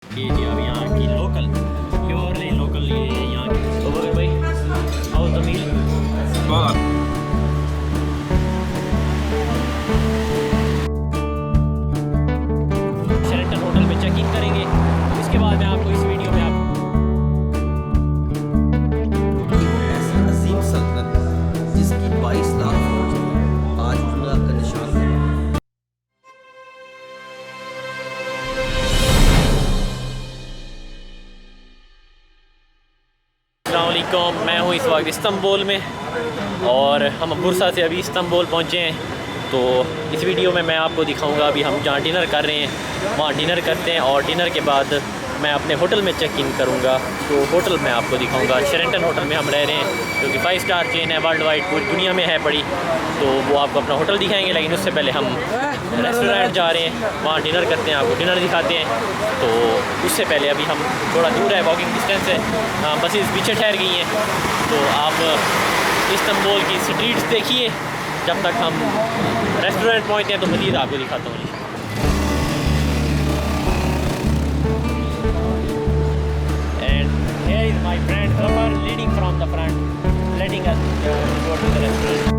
ये जी अब यहाँ की लोकल प्योरली लोकल ये यहाँ की। तो बगर भाई how's the meal? Sheraton hotel में चेक इन करेंगे, इसके बाद मैं आपको इस वीडियो में अजीम सल्तनत जिसकी 22 लाख फौज थी, आज खुदा का निशान है। अस्सलामुअलैकुम, मैं हूँ इस वक्त इस्तांबुल में और हम बुरसा से अभी इस्तांबुल पहुँचे हैं। तो इस वीडियो में मैं आपको दिखाऊंगा अभी हम जहाँ डिनर कर रहे हैं वहाँ डिनर करते हैं और डिनर के बाद मैं अपने होटल में चेक इन करूँगा। तो होटल मैं आपको दिखाऊंगा, शेरेटन होटल में हम रह रहे हैं जो कि 5 स्टार चेन है, वर्ल्ड वाइड पूरी दुनिया में है बड़ी। तो वो आपको अपना होटल दिखाएंगे, लेकिन उससे पहले हम रेस्टोरेंट जा रहे हैं, वहाँ डिनर करते हैं, आपको डिनर दिखाते हैं। तो उससे पहले अभी हम थोड़ा दूर है, वॉकिंग डिस्टेंस है, बसेस पीछे ठहर गई हैं। तो आप इस्तांबुल की स्ट्रीट्स देखिए जब तक हम रेस्टोरेंट पहुँचते हैं। तो मज़ीद आपको दिखाता हूँ। Here is my friend Zafar leading from the front, letting us go to the restaurant.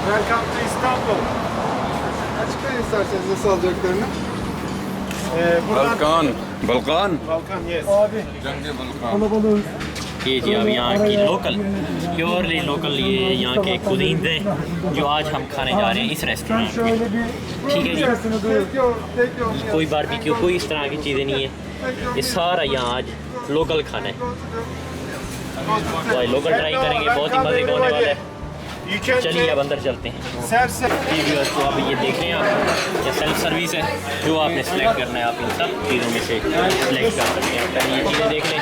Welcome to Istanbul. Açıklayın isterseniz nasıl alacaklarını. Balkan Balkan Balkan, yes. Abi. जंगे बल्कान ये जी अब यहाँ की लोकल प्योरली लोकल ये यहाँ के cuisine हैं जो आज हम खाने जा रहे हैं इस रेस्टोरेंट में। ठीक है जी, कोई बारबेक्यू कोई इस तरह की चीज़ें नहीं है, ये सारा यहाँ आज लोकल खाना है। तो आज लोकल ट्राई करेंगे, बहुत ही मज़े का होने वाला है। चलिए अब अंदर चलते हैं। जी व्यूअर्स, तो आप ये देख रहे हैं, आप ये सेल्फ सर्विस है, जो आपने सेलेक्ट करना है आप इन सब चीज़ों में से सेलेक्ट कर सकते हैं। पहले ये चीज़ें देख लें,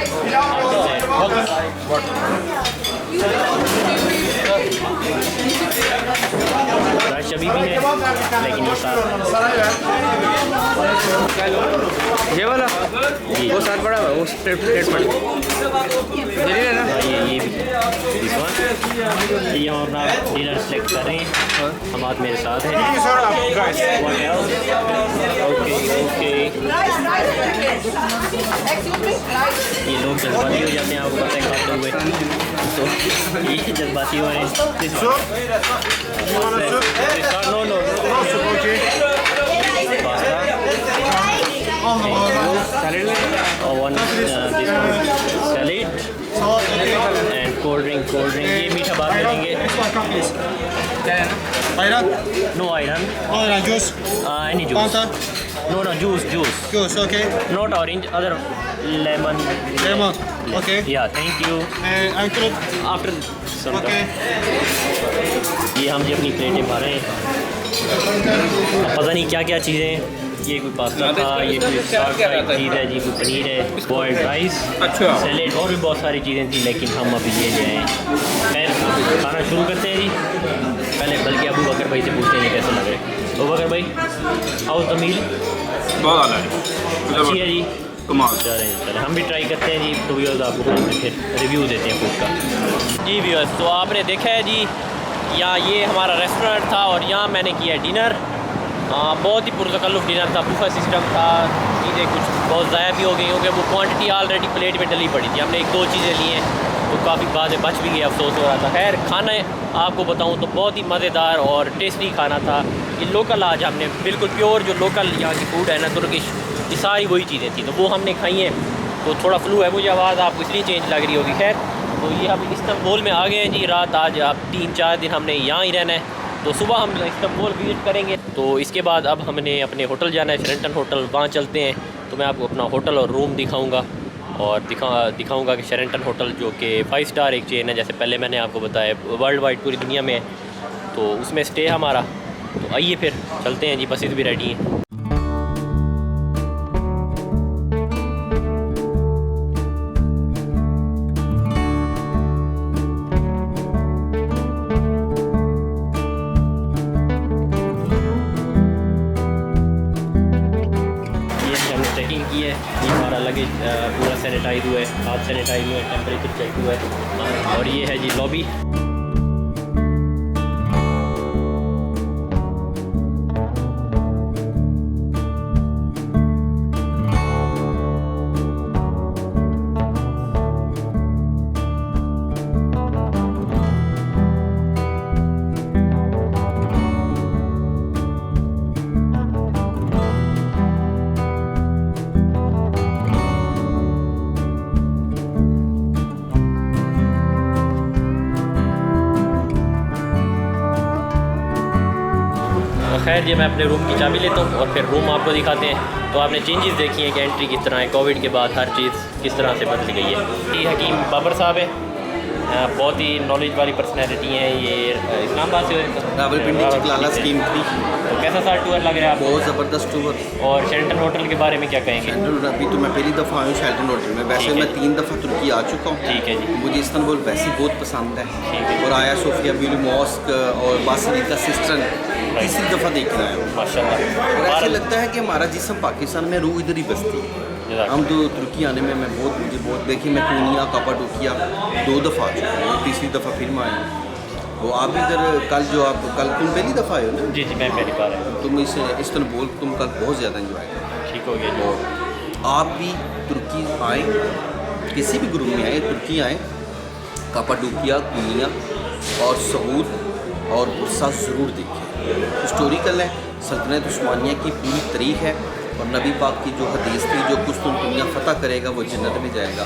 रश अभी भी है, लेकिन ये ये वाला जी वो साथ बड़ा है वो प्लेट पर ये ना ये भी this one। ये हम अपना डिनर सेलेक्ट कर रहे हैं, हम आज मेरे साथ हैं। What else? ओके ओके, ये लोग जज्बाती हो जाते हैं, आपको पता है खाते हुए। तो ये जज्बाती हो रहे हैं। This one. No, no, और one this one salad and cold drink। ये मीठा बाद में लेंगे। Ayran. No iron, Ayran, juice. any juice। Fanta. No, juice। Juice, okay. Not orange, other lemon। Lemon, okay. Yeah, thank you। Uncle, After some okay. ये हम जी अपनी प्लेटें भर रहे हैं, अब पता नहीं क्या क्या चीज़ें हैं। ये कोई पास्ता था, ये कोई साग टाइप चीज़ है जी, कोई पनीर है, बॉइल्ड राइस, अच्छा सैलेड और भी बहुत सारी चीज़ें थी, लेकिन हम अभी ये ले आए हैं। खैर खाना शुरू करते हैं जी। पहले बल्कि अबू बकर भाई से पूछते हैं कैसे लग रहे हैं। अबू बकर भाई हाउस द मील? बहुत आला है अच्छी है जी, कमाल। चलें हम भी ट्राई करते हैं जी। तो व्यूअर्स आपको बाद में फिर रिव्यू देते हैं फूड का। जी व्यूअर्स, तो आपने देखा है जी, यहाँ ये हमारा रेस्टोरेंट था और यहाँ मैंने किया डिनर। बहुत ही पुरतकल्लुफ़ डिनर था, बुफे सिस्टम था, चीज़ें कुछ बहुत ज़ाया भी हो गई क्योंकि वो क्वांटिटी ऑलरेडी प्लेट में डली पड़ी थी। हमने 1-2 चीज़ें ली हैं तो काफ़ी बाद में बच भी गया, अफसोस हो रहा था। खैर खाना आपको बताऊँ तो बहुत ही मज़ेदार और टेस्टी खाना था। ये लोकल आज हमने बिल्कुल प्योर जो लोकल यहाँ की फूड है ना, तुर्किश, ये सारी वही चीज़ें थी, तो वो हमने खाई हैं। तो थोड़ा फ्लू है मुझे, आवाज़ आपको इसलिए चेंज लग रही होगी। खैर तो ये हम इस्तांबुल में आ गए हैं जी, रात आज आप 3-4 दिन हमने यहाँ ही रहना है। तो सुबह हम इस्तांबुल विज़िट करेंगे, तो इसके बाद अब हमने अपने होटल जाना है, शेरेटन होटल, वहाँ चलते हैं। तो मैं आपको अपना होटल और रूम दिखाऊंगा और दिखाऊंगा कि शेरेटन होटल जो कि 5 स्टार एक चेन है, जैसे पहले मैंने आपको बताया, वर्ल्ड वाइड पूरी दुनिया में है, तो उसमें स्टे हमारा। तो आइए फिर चलते हैं जी, बसेस भी रेडी हैं। हमने चेकिंग की है। ये हमारा लगेज पूरा सैनिटाइज हुआ है, हाथ सैनिटाइज हुआ है, टेम्परेचर चेक हुआ है। और ये है जी लॉबी। खैर ये मैं अपने रूम की चाबी लेता हूँ और फिर रूम आपको दिखाते हैं। तो आपने चेंजेस देखी हैं कि एंट्री किस तरह है, कोविड के बाद हर चीज़ किस तरह से बदल गई है। ये हकीम बाबर साहब है, बहुत ही नॉलेज वाली पर्सनैलिटी हैं। ये इस्लामाबाद से रावलपिंडी चिकलाला स्कीम थी। तो कैसा सा टूर लग रहा है आपको? बहुत ज़बरदस्त टूर। और शेल्टन होटल के बारे में क्या कहेंगे? शेल्टन अभी तो मैं पहली दफ़ा आया हूँ शेल्टन होटल में। वैसे मैं 3 दफ़ा तुर्की आ चुका हूँ। ठीक है जी। मुझे इस्तांबुल वैसे ही बहुत पसंद है। ठीक है। और आया सोफिया ब्यूली मॉस्क और बासिलिका सिस्टन तीसरी दफ़ा देखने आया हूँ। माशाल्लाह। और ऐसा लगता है कि हमारा जिस्म पाकिस्तान में रूह इधर ही बसती है। हम तो तुर्की आने में मुझे बहुत देखिए, मैं कोनिया कापाडोकिया 2 दफ़ा आ चुका हूँ, तीसरी दफ़ा फिर मैं आया हूँ। तो आप इधर कल तुम पहली दफ़ा आए हो ना? जी मैं पहली बार आया। तुम इस्तांबुल तुम कल बहुत ज़्यादा इंजॉय करो। ठीक हो गया। और आप भी तुर्की आए, किसी भी ग्रुप में आए, तुर्की आए, कापाडोकिया, कोनिया और सऊद और बुर्सा ज़रूर देखें। हिस्टोरिकल है, सल्तनत उस्मानिया की पूरी तारीख है। और नबी पाक की जो हदीस थी, जो कुछ तुम दुनिया फ़तह करेगा वो जन्नत में जाएगा।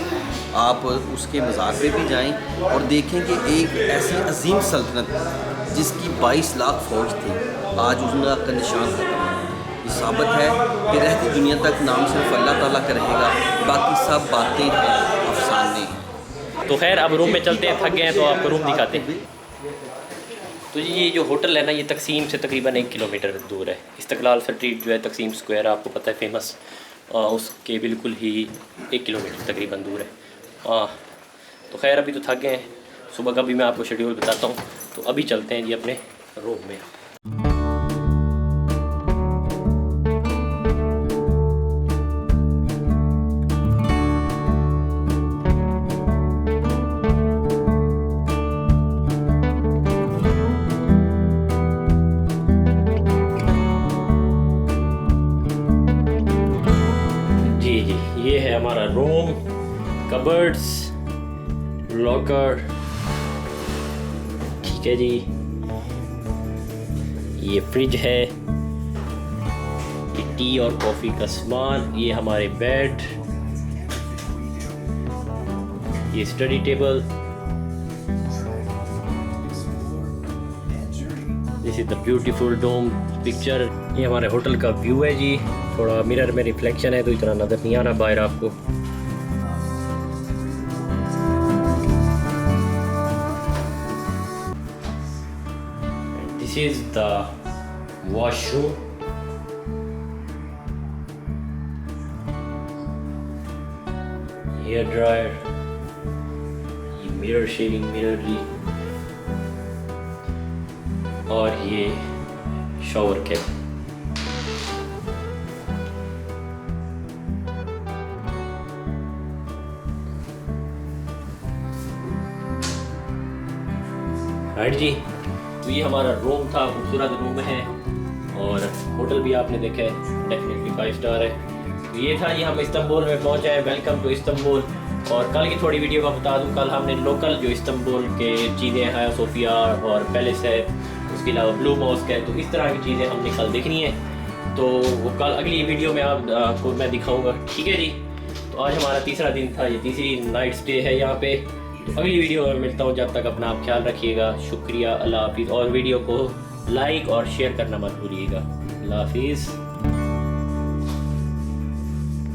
आप उसके मज़ार पे भी जाएं और देखें कि एक ऐसी अजीम सल्तनत जिसकी 22 लाख फ़ौज थी, आज उसका निशान खत्म है। ये साबित है कि रहती दुनिया तक नाम सिर्फ अल्लाह ताला का रहेगा, बाकी सब बातें हैं, अफसाने हैं। तो खैर अब रूम में चलते हैं, थक गए हैं तो आपको रूम दिखाते हैं। तो ये जो होटल है ना, ये तकसीम से तकरीबन 1 किलोमीटर दूर है। इस्तकलाल स्ट्रीट जो है, तकसीम स्क्वायर आपको पता है फेमस, उसके बिल्कुल ही 1 किलोमीटर तकरीबन दूर है। तो खैर अभी तो थक गए हैं, सुबह का भी मैं आपको शेड्यूल बताता हूँ। तो अभी चलते हैं जी अपने रूम में। ये है हमारा रूम, कबर्ड्स, लॉकर, ठीक है जी। ये फ्रिज है, ये टी और कॉफ़ी का सामान, ये हमारे बेड, ये study table, this is the beautiful dome picture. ये हमारे होटल का व्यू है जी। थोड़ा मिरर में रिफ्लेक्शन है तो इतना नज़र नहीं आ रहा बाहर आपको। This is the washroom. Hair dryer, ये मिरर शेविंग मिरर जी, और ये शॉवर कैप। राइट जी। तो ये हमारा रूम था, खूबसूरत रूम है और होटल भी आपने देखा है, डेफिनेटली 5 स्टार है। तो ये था, ये हम इस्तांबुल में पहुंचे हैं। Welcome to Istanbul. और कल की थोड़ी वीडियो का बता दूं, कल हमने लोकल जो इस्तांबुल के चीज़ें हैं, सोफिया और पैलेस है, उसके अलावा ब्लू मॉस्क है, तो इस तरह की चीज़ें हमने कल देखनी है। तो वो कल अगली वीडियो में आपको मैं दिखाऊँगा, ठीक है जी। तो आज हमारा तीसरा दिन था, ये तीसरी नाइट स्टे है यहाँ पे। तो अगली वीडियो में मिलता हूँ, जब तक अपना आप ख्याल रखिएगा। शुक्रिया, अल्लाह हाफिज़। और वीडियो को लाइक और शेयर करना मत भूलिएगा। अल्लाह हाफिज़।